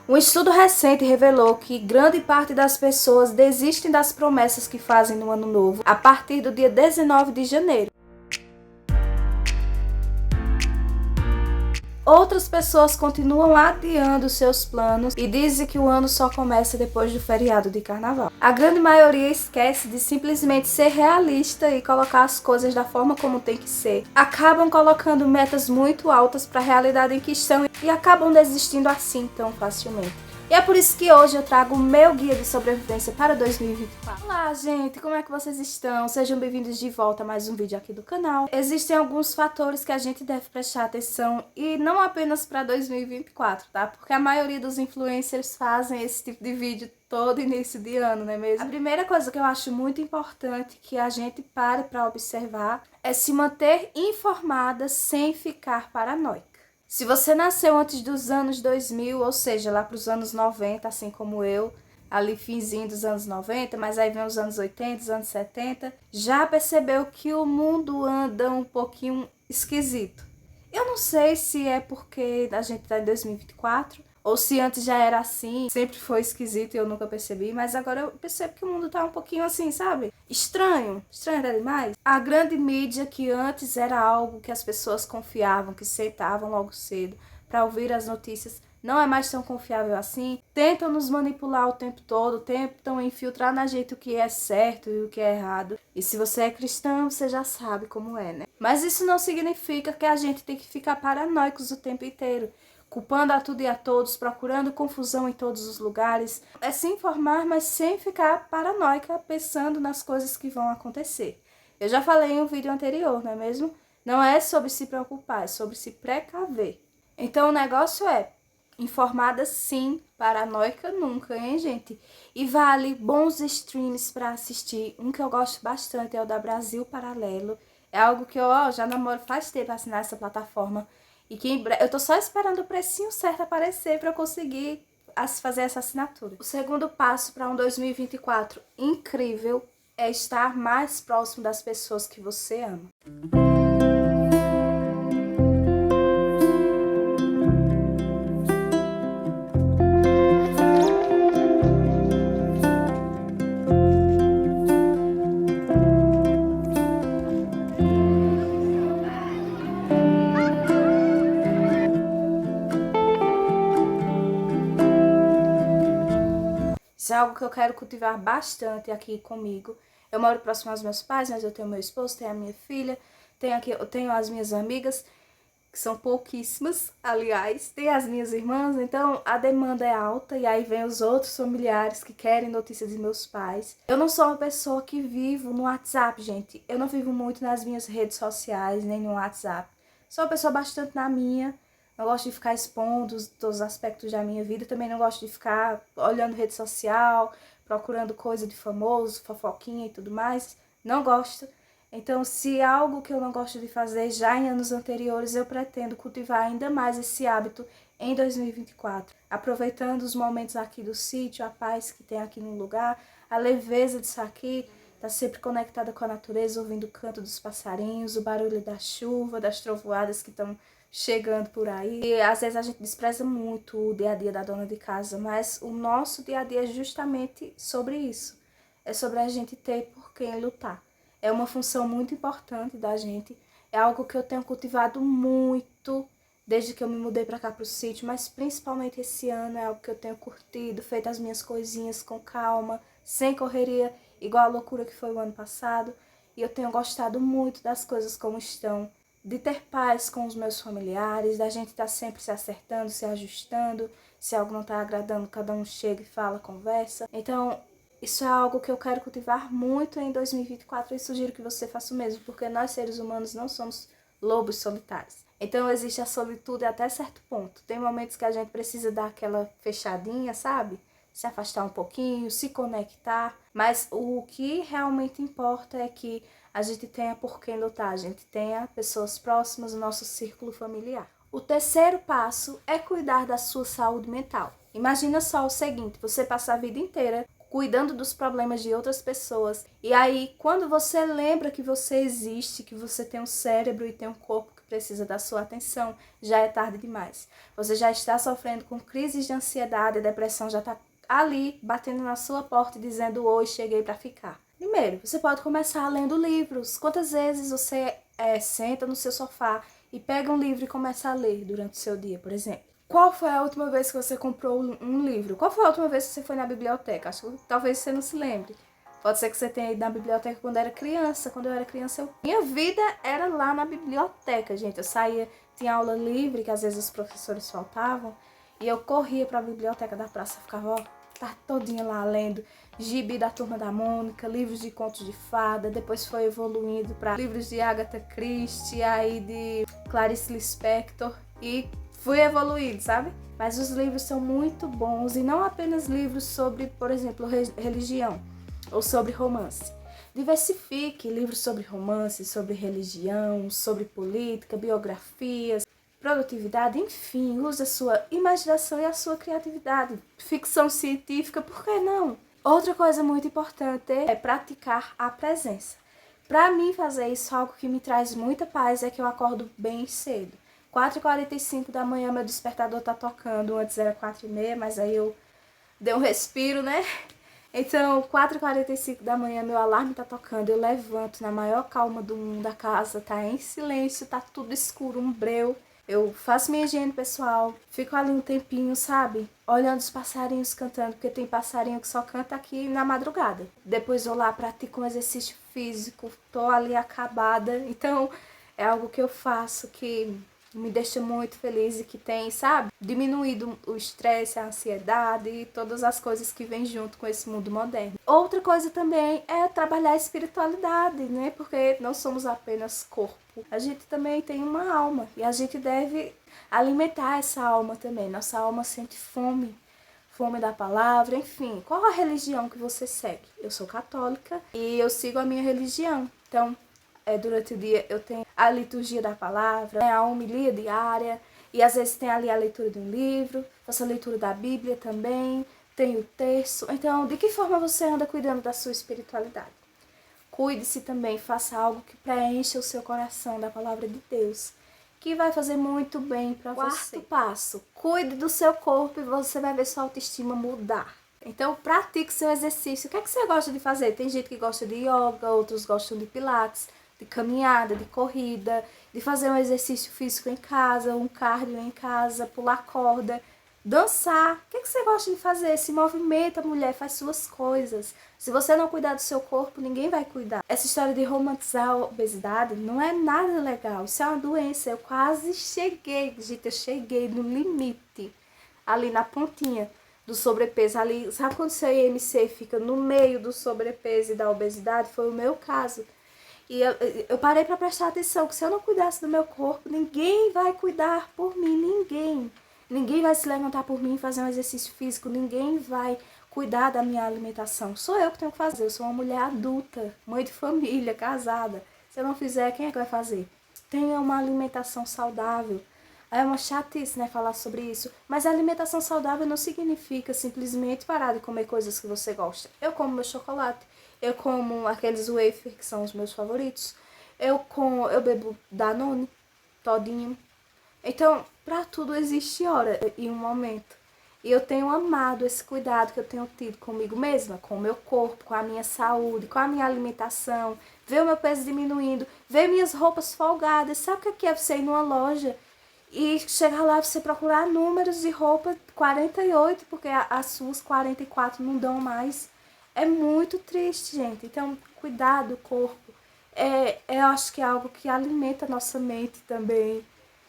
Um estudo recente revelou que grande parte das pessoas desistem das promessas que fazem no ano novo a partir do dia 19 de janeiro. Outras pessoas continuam adiando seus planos e dizem que o ano só começa depois do feriado de carnaval. A grande maioria esquece de simplesmente ser realista e colocar as coisas da forma como tem que ser. Acabam colocando metas muito altas para a realidade em que estão e acabam desistindo assim tão facilmente. E é por isso que hoje eu trago o meu guia de sobrevivência para 2024. Olá, gente! Como é que vocês estão? Sejam bem-vindos de volta a mais um vídeo aqui do canal. Existem alguns fatores que a gente deve prestar atenção e não apenas para 2024, tá? Porque a maioria dos influencers fazem esse tipo de vídeo todo início de ano, não é mesmo? A primeira coisa que eu acho muito importante que a gente pare para observar é se manter informada sem ficar paranoica. Se você nasceu antes dos anos 2000, ou seja, lá para os anos 90, assim como eu, ali finzinho dos anos 90, mas aí vem os anos 80, os anos 70, já percebeu que o mundo anda um pouquinho esquisito. Eu não sei se é porque a gente está em 2024, ou se antes já era assim, sempre foi esquisito e eu nunca percebi, mas agora eu percebo que o mundo tá um pouquinho assim, sabe? Estranho até demais. A grande mídia, que antes era algo que as pessoas confiavam, que sentavam logo cedo para ouvir as notícias, não é mais tão confiável assim. Tentam nos manipular o tempo todo, tentam infiltrar na gente o que é certo e o que é errado. E se você é cristão, você já sabe como é, né? Mas isso não significa que a gente tem que ficar paranoicos o tempo inteiro, culpando a tudo e a todos, procurando confusão em todos os lugares. É se informar, mas sem ficar paranoica, pensando nas coisas que vão acontecer. Eu já falei em um vídeo anterior, não é mesmo? Não é sobre se preocupar, é sobre se precaver. Então o negócio é informada sim, paranoica nunca, hein, gente? E vale bons streams para assistir. Um que eu gosto bastante é o da Brasil Paralelo. É algo que eu já namoro faz tempo assinar essa plataforma. E que em breve, eu tô só esperando o precinho certo aparecer para eu conseguir fazer essa assinatura. O segundo passo para um 2024 incrível é estar mais próximo das pessoas que você ama. Isso é algo que eu quero cultivar bastante aqui comigo. Eu moro próximo aos meus pais, mas eu tenho meu esposo, tenho a minha filha, eu tenho as minhas amigas, que são pouquíssimas, aliás, tem as minhas irmãs, então a demanda é alta e aí vem os outros familiares que querem notícias de meus pais. Eu não sou uma pessoa que vivo no WhatsApp, gente. Eu não vivo muito nas minhas redes sociais, nem no WhatsApp. Sou uma pessoa bastante na minha. Não gosto de ficar expondo todos os aspectos da minha vida. Também não gosto de ficar olhando rede social, procurando coisa de famoso, fofoquinha e tudo mais. Não gosto. Então, se é algo que eu não gosto de fazer já em anos anteriores, eu pretendo cultivar ainda mais esse hábito em 2024. Aproveitando os momentos aqui do sítio, a paz que tem aqui no lugar, a leveza disso aqui, tá sempre conectada com a natureza, ouvindo o canto dos passarinhos, o barulho da chuva, das trovoadas que estão chegando por aí. E às vezes a gente despreza muito o dia a dia da dona de casa, mas o nosso dia a dia é justamente sobre isso. É sobre a gente ter por quem lutar. É uma função muito importante da gente. É algo que eu tenho cultivado muito desde que eu me mudei para cá pro sítio, mas principalmente esse ano é algo que eu tenho curtido, feito as minhas coisinhas com calma, sem correria, igual a loucura que foi o ano passado. E eu tenho gostado muito das coisas como estão, de ter paz com os meus familiares, da gente estar sempre se acertando, se ajustando, se algo não está agradando, cada um chega e fala, conversa. Então, isso é algo que eu quero cultivar muito em 2024 e sugiro que você faça o mesmo, porque nós seres humanos não somos lobos solitários. Então existe a solitude até certo ponto. Tem momentos que a gente precisa dar aquela fechadinha, sabe? Se afastar um pouquinho, se conectar. Mas o que realmente importa é que a gente tenha por quem lutar, a gente tenha pessoas próximas no nosso círculo familiar. O terceiro passo é cuidar da sua saúde mental. Imagina só o seguinte, você passa a vida inteira cuidando dos problemas de outras pessoas. E aí, quando você lembra que você existe, que você tem um cérebro e tem um corpo, que que precisa da sua atenção, já é tarde demais. Você já está sofrendo com crises de ansiedade, a depressão já está ali, batendo na sua porta e dizendo: hoje cheguei para ficar. Primeiro, você pode começar lendo livros. Quantas vezes você senta no seu sofá e pega um livro e começa a ler durante o seu dia, por exemplo? Qual foi a última vez que você comprou um livro? Qual foi a última vez que você foi na biblioteca? Acho que talvez você não se lembre. Pode ser que você tenha ido na biblioteca quando era criança. Quando eu era criança, minha vida era lá na biblioteca, gente. Eu saía, tinha aula livre, que às vezes os professores faltavam, e eu corria para a biblioteca da praça, ficava, tarde todinha lá lendo gibi da Turma da Mônica, livros de contos de fada, depois foi evoluindo para livros de Agatha Christie, aí de Clarice Lispector, e fui evoluindo, sabe? Mas os livros são muito bons, e não apenas livros sobre, por exemplo, religião ou sobre romance. Diversifique livros sobre romance, sobre religião, sobre política, biografias, produtividade, enfim, use a sua imaginação e a sua criatividade. Ficção científica, por que não? Outra coisa muito importante é praticar a presença. Para mim fazer isso, algo que me traz muita paz é que eu acordo bem cedo. 4h45 da manhã meu despertador tá tocando, antes era 4h30, mas aí eu dei um respiro, né? Então, 4h45 da manhã, meu alarme tá tocando, eu levanto na maior calma do mundo, a casa tá em silêncio, tá tudo escuro, um breu. Eu faço minha higiene pessoal, fico ali um tempinho, sabe? Olhando os passarinhos cantando, porque tem passarinho que só canta aqui na madrugada. Depois vou lá, pratico um exercício físico, tô ali acabada. Então, é algo que eu faço que me deixa muito feliz e que tem, sabe, diminuído o estresse, a ansiedade e todas as coisas que vêm junto com esse mundo moderno. Outra coisa também é trabalhar a espiritualidade, né? Porque não somos apenas corpo. A gente também tem uma alma e a gente deve alimentar essa alma também. Nossa alma sente fome, fome da palavra, enfim. Qual a religião que você segue? Eu sou católica e eu sigo a minha religião. Então, durante o dia eu tenho a liturgia da palavra, a homilia diária, e às vezes tem ali a leitura de um livro, faço a leitura da Bíblia também, tenho o terço. Então, de que forma você anda cuidando da sua espiritualidade? Cuide-se também, faça algo que preencha o seu coração da palavra de Deus, que vai fazer muito bem para você. Quarto passo, cuide do seu corpo e você vai ver sua autoestima mudar. Então, pratique seu exercício. O que é que você gosta de fazer? Tem gente que gosta de yoga, outros gostam de pilates, de caminhada, de corrida, de fazer um exercício físico em casa, um cardio em casa, pular corda, dançar. O que é que você gosta de fazer? Se movimenta, mulher, faz suas coisas. Se você não cuidar do seu corpo, ninguém vai cuidar. Essa história de romantizar a obesidade não é nada legal. Isso é uma doença. Eu quase cheguei, gente, eu cheguei no limite, ali na pontinha do sobrepeso. Ali, sabe quando seu IMC fica no meio do sobrepeso e da obesidade? Foi o meu caso. E eu parei para prestar atenção que se eu não cuidasse do meu corpo, ninguém vai cuidar por mim, ninguém. Ninguém vai se levantar por mim e fazer um exercício físico, ninguém vai cuidar da minha alimentação. Sou eu que tenho que fazer, eu sou uma mulher adulta, mãe de família, casada. Se eu não fizer, quem é que vai fazer? Tenha uma alimentação saudável. É uma chatice, né, falar sobre isso. Mas a alimentação saudável não significa simplesmente parar de comer coisas que você gosta. Eu como meu chocolate, eu como aqueles wafer que são os meus favoritos. Eu bebo Danone, todinho. Então, para tudo existe hora e um momento. E eu tenho amado esse cuidado que eu tenho tido comigo mesma, com o meu corpo, com a minha saúde, com a minha alimentação, ver o meu peso diminuindo, ver minhas roupas folgadas. Sabe o que é você ir numa loja e chegar lá, você procurar números de roupa 48, porque as suas 44 não dão mais? É muito triste, gente. Então, cuidar do corpo, eu acho que é algo que alimenta a nossa mente também,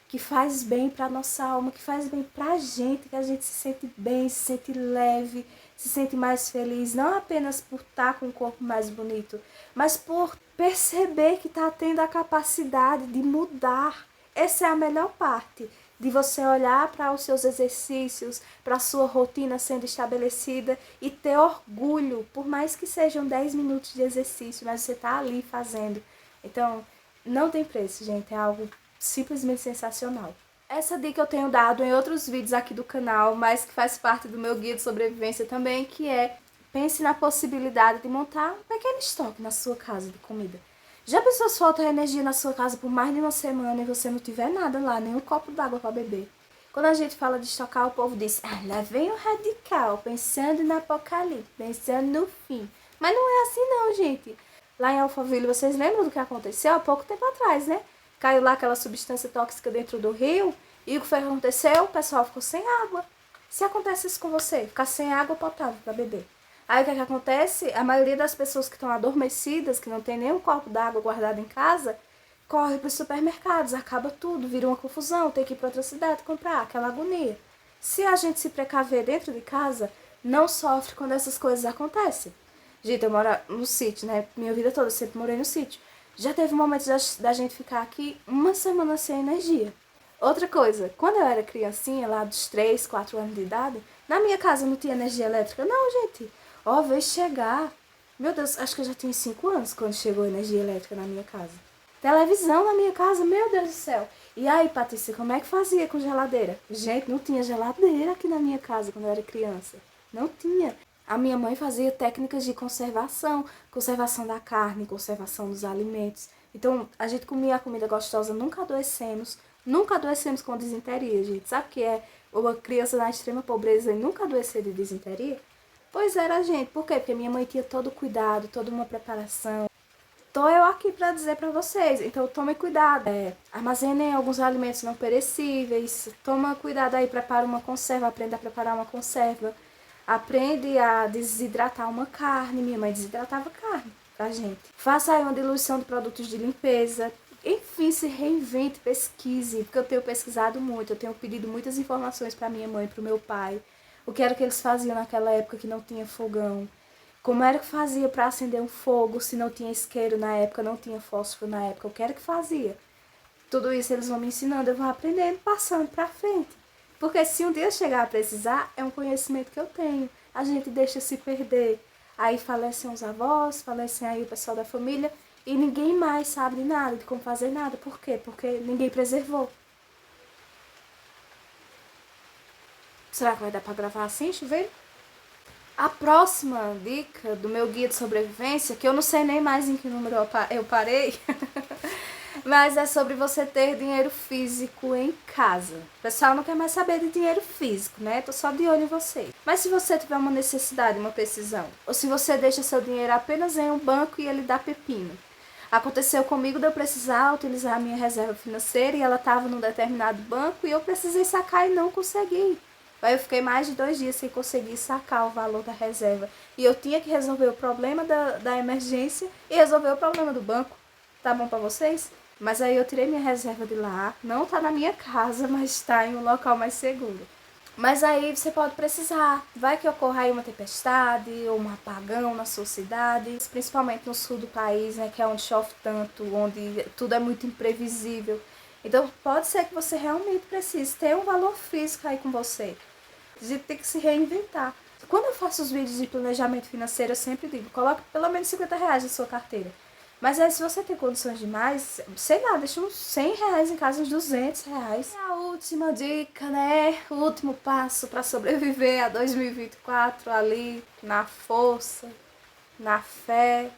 que faz bem para nossa alma, que faz bem pra gente, que a gente se sente bem, se sente leve, se sente mais feliz, não apenas por estar com o corpo mais bonito, mas por perceber que está tendo a capacidade de mudar. Essa é a melhor parte, de você olhar para os seus exercícios, para a sua rotina sendo estabelecida e ter orgulho, por mais que sejam 10 minutos de exercício, mas você está ali fazendo. Então, não tem preço, gente, é algo simplesmente sensacional. Essa dica eu tenho dado em outros vídeos aqui do canal, mas que faz parte do meu guia de sobrevivência também, que é: pense na possibilidade de montar um pequeno estoque na sua casa de comida. Já pensou se falta energia na sua casa por mais de uma semana e você não tiver nada lá, nem um copo d'água para beber? Quando a gente fala de estocar, o povo diz, lá vem o radical, pensando no apocalipse, pensando no fim. Mas não é assim não, gente. Lá em Alphaville, vocês lembram do que aconteceu há pouco tempo atrás, né? Caiu lá aquela substância tóxica dentro do rio e o que foi que aconteceu? O pessoal ficou sem água. Se acontece isso com você, ficar sem água potável para beber. Aí o que acontece? A maioria das pessoas que estão adormecidas, que não tem nenhum copo d'água guardado em casa, corre para os supermercados, acaba tudo, vira uma confusão, tem que ir para outra cidade comprar, aquela agonia. Se a gente se precaver dentro de casa, não sofre quando essas coisas acontecem. Gente, eu moro no sítio, né? Minha vida toda eu sempre morei no sítio. Já teve momentos da gente ficar aqui uma semana sem energia. Outra coisa, quando eu era criancinha, lá dos 3, 4 anos de idade, na minha casa não tinha energia elétrica. Não, gente. Ó, veio chegar. Meu Deus, acho que eu já tinha 5 anos quando chegou a energia elétrica na minha casa. Televisão na minha casa, meu Deus do céu. E aí, Patrícia, como é que fazia com geladeira? Gente, não tinha geladeira aqui na minha casa quando eu era criança. Não tinha. A minha mãe fazia técnicas de conservação, conservação da carne, conservação dos alimentos. Então, a gente comia a comida gostosa, nunca adoecemos com disenteria, gente. Sabe o que é uma criança na extrema pobreza e nunca adoecer de disenteria? Pois era, gente. Por quê? Porque minha mãe tinha todo o cuidado, toda uma preparação. Tô eu aqui para dizer para vocês, então tome cuidado, armazenem alguns alimentos não perecíveis, toma cuidado aí, prepara uma conserva, aprenda a preparar uma conserva, aprende a desidratar uma carne, minha mãe desidratava carne pra gente. Faça aí uma diluição de produtos de limpeza, enfim, se reinvente, pesquise, porque eu tenho pesquisado muito, eu tenho pedido muitas informações para minha mãe e pro meu pai, o que era que eles faziam naquela época que não tinha fogão. Como era que fazia para acender um fogo se não tinha isqueiro na época, não tinha fósforo na época? O que era que fazia? Tudo isso eles vão me ensinando, eu vou aprendendo, passando para frente. Porque se um dia eu chegar a precisar, é um conhecimento que eu tenho. A gente deixa se perder. Aí falecem os avós, falecem aí o pessoal da família e ninguém mais sabe de nada, de como fazer nada. Por quê? Porque ninguém preservou. Será que vai dar para gravar assim, chuveiro? A próxima dica do meu guia de sobrevivência, que eu não sei nem mais em que número eu parei, mas é sobre você ter dinheiro físico em casa. O pessoal não quer mais saber de dinheiro físico, né? Tô só de olho em você. Mas se você tiver uma necessidade, uma precisão, ou se você deixa seu dinheiro apenas em um banco e ele dá pepino. Aconteceu comigo de eu precisar utilizar a minha reserva financeira e ela estava num determinado banco e eu precisei sacar e não consegui. Aí eu fiquei mais de 2 dias sem conseguir sacar o valor da reserva. E eu tinha que resolver o problema da emergência e resolver o problema do banco. Tá bom pra vocês? Mas aí eu tirei minha reserva de lá. Não tá na minha casa, mas tá em um local mais seguro. Mas aí você pode precisar. Vai que ocorra aí uma tempestade ou um apagão na sua cidade. Principalmente no sul do país, né? Que é onde chove tanto, onde tudo é muito imprevisível. Então pode ser que você realmente precise ter um valor físico aí com você. A gente tem que se reinventar. Quando eu faço os vídeos de planejamento financeiro, eu sempre digo, coloque pelo menos R$ 50 na sua carteira. Mas aí, se você tem condições de mais, sei lá, deixa uns R$ 100 em casa, uns R$ 200. E a última dica, né? O último passo para sobreviver a 2024 ali, na força, na fé,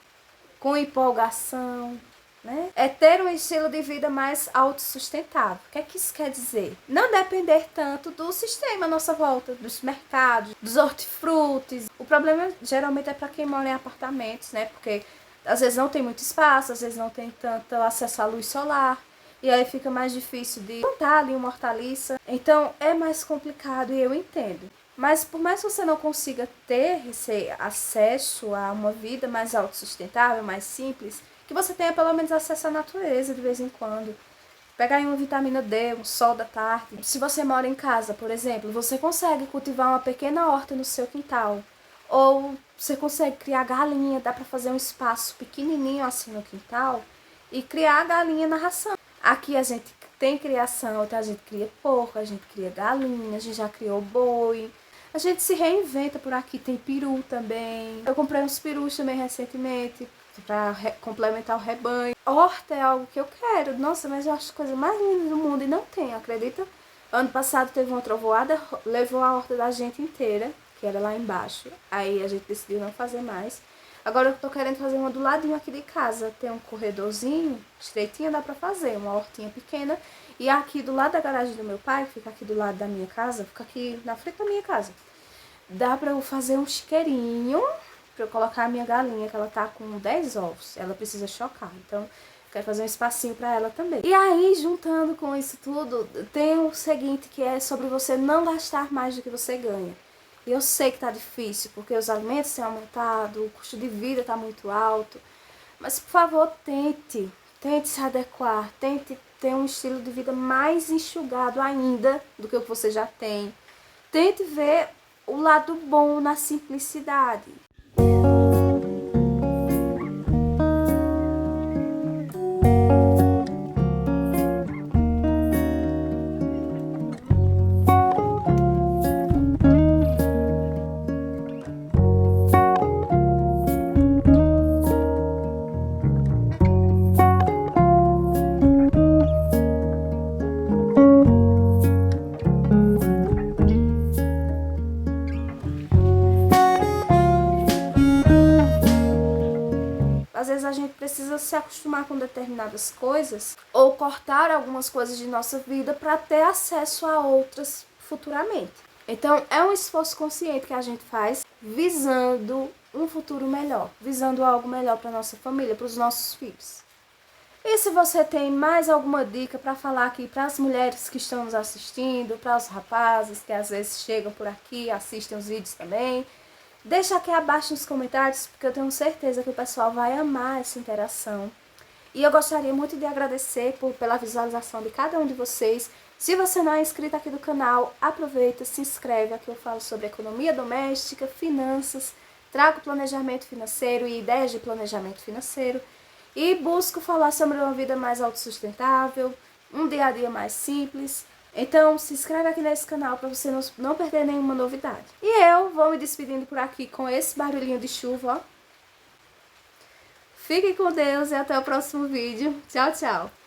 com empolgação, né? É ter um estilo de vida mais autossustentável. O que é que isso quer dizer? Não depender tanto do sistema à nossa volta, dos mercados, dos hortifrutis. O problema geralmente é para quem mora em apartamentos, né? Porque às vezes não tem muito espaço, às vezes não tem tanto acesso à luz solar. E aí fica mais difícil de plantar ali uma hortaliça. Então é mais complicado e eu entendo. Mas por mais que você não consiga ter esse acesso a uma vida mais autossustentável, mais simples, que você tenha pelo menos acesso à natureza de vez em quando. Pegar aí uma vitamina D, um sol da tarde. Se você mora em casa, por exemplo, você consegue cultivar uma pequena horta no seu quintal. Ou você consegue criar galinha, dá para fazer um espaço pequenininho assim no quintal e criar a galinha na ração. Aqui a gente tem criação, então a gente cria porco, a gente cria galinha, a gente já criou boi. A gente se reinventa por aqui, tem peru também. Eu comprei uns perus também recentemente para complementar o rebanho. Horta é algo que eu quero. Nossa, mas eu acho a coisa mais linda do mundo e não tem, acredita? Ano passado teve uma trovoada, levou a horta da gente inteira, que era lá embaixo. Aí a gente decidiu não fazer mais. Agora eu tô querendo fazer uma do ladinho aqui de casa. Tem um corredorzinho estreitinho, dá pra fazer, uma hortinha pequena. E aqui do lado da garagem do meu pai, que fica aqui do lado da minha casa, fica aqui na frente da minha casa. Dá pra eu fazer um chiqueirinho pra eu colocar a minha galinha, que ela tá com 10 ovos. Ela precisa chocar, então quero fazer um espacinho pra ela também. E aí, juntando com isso tudo, tem o seguinte, que é sobre você não gastar mais do que você ganha. E eu sei que tá difícil, porque os alimentos têm aumentado, o custo de vida tá muito alto. Mas, por favor, tente se adequar, tente ter um estilo de vida mais enxugado ainda do que o que você já tem. Tente ver o lado bom na simplicidade. Às vezes a gente precisa se acostumar com determinadas coisas ou cortar algumas coisas de nossa vida para ter acesso a outras futuramente. Então é um esforço consciente que a gente faz visando um futuro melhor, visando algo melhor para nossa família, para os nossos filhos. E se você tem mais alguma dica para falar aqui para as mulheres que estão nos assistindo, para os rapazes que às vezes chegam por aqui, assistem os vídeos também, deixa aqui abaixo nos comentários, porque eu tenho certeza que o pessoal vai amar essa interação. E eu gostaria muito de agradecer pela visualização de cada um de vocês. Se você não é inscrito aqui do canal, aproveita, se inscreve. Aqui eu falo sobre economia doméstica, finanças, trago planejamento financeiro e ideias de planejamento financeiro. E busco falar sobre uma vida mais autossustentável, um dia a dia mais simples. Então, se inscreve aqui nesse canal para você não perder nenhuma novidade. E eu vou me despedindo por aqui com esse barulhinho de chuva, ó. Fiquem com Deus e até o próximo vídeo. Tchau, tchau!